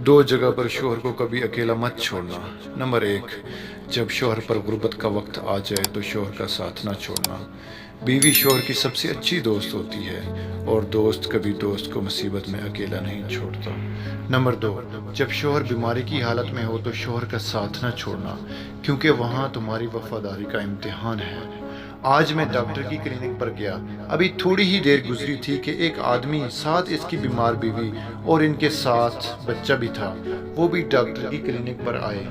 दो जगह पर शोहर को कभी अकेला मत छोड़ना। नंबर एक, जब शोहर पर गुर्बत का वक्त आ जाए तो शोहर का साथ ना छोड़ना। बीवी शोहर की सबसे अच्छी दोस्त होती है और दोस्त कभी दोस्त को मुसीबत में अकेला नहीं छोड़ता। नंबर दो, जब शोहर बीमारी की हालत में हो तो शोहर का साथ ना छोड़ना, क्योंकि वहाँ तुम्हारी वफादारी का इम्तिहान है। आज मैं डॉक्टर की क्लिनिक पर गया। अभी थोड़ी ही देर गुजरी थी कि एक आदमी, साथ इसकी बीमार बीवी और इनके साथ बच्चा भी था, वो भी डॉक्टर की क्लिनिक पर आए।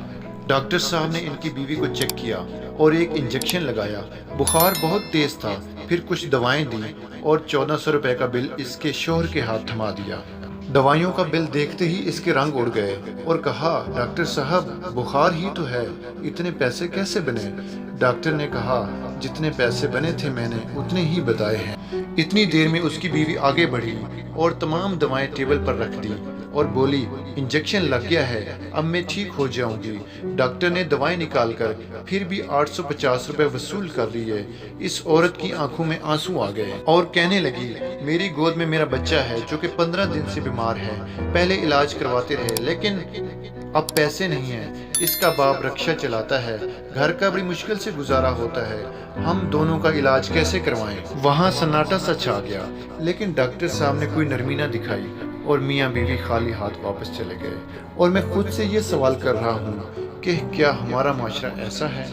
डॉक्टर साहब ने इनकी बीवी को चेक किया और एक इंजेक्शन लगाया। बुखार बहुत तेज था, फिर कुछ दवाएं दी और 1400 रुपए का बिल इसके शोहर के हाथ थमा दिया। दवाइयों का बिल देखते ही इसके रंग उड़ गए और कहा, डॉक्टर साहब बुखार ही तो है, इतने पैसे कैसे बने? डॉक्टर ने कहा, जितने पैसे बने थे मैंने उतने ही बताए हैं। इतनी देर में उसकी बीवी आगे बढ़ी और तमाम दवाएं टेबल पर रख दी और बोली, इंजेक्शन लग गया है, अब मैं ठीक हो जाऊंगी। डॉक्टर ने दवाएं निकालकर फिर भी 850 रुपए वसूल कर लिए। इस औरत की आंखों में आंसू आ गए और कहने लगी, मेरी गोद में मेरा बच्चा है जो कि 15 दिन से बीमार है। पहले इलाज करवाते रहे लेकिन अब पैसे नहीं हैं। इसका बाप रक्षा चलाता है, घर का बड़ी मुश्किल से गुजारा होता है, हम दोनों का इलाज कैसे करवाएं? वहाँ सन्नाटा सा छा गया, लेकिन डॉक्टर साहब ने कोई नरमी ना दिखाई और मियाँ बीवी खाली हाथ वापस चले गए। और मैं खुद से ये सवाल कर रहा हूँ कि क्या हमारा माशरा ऐसा है?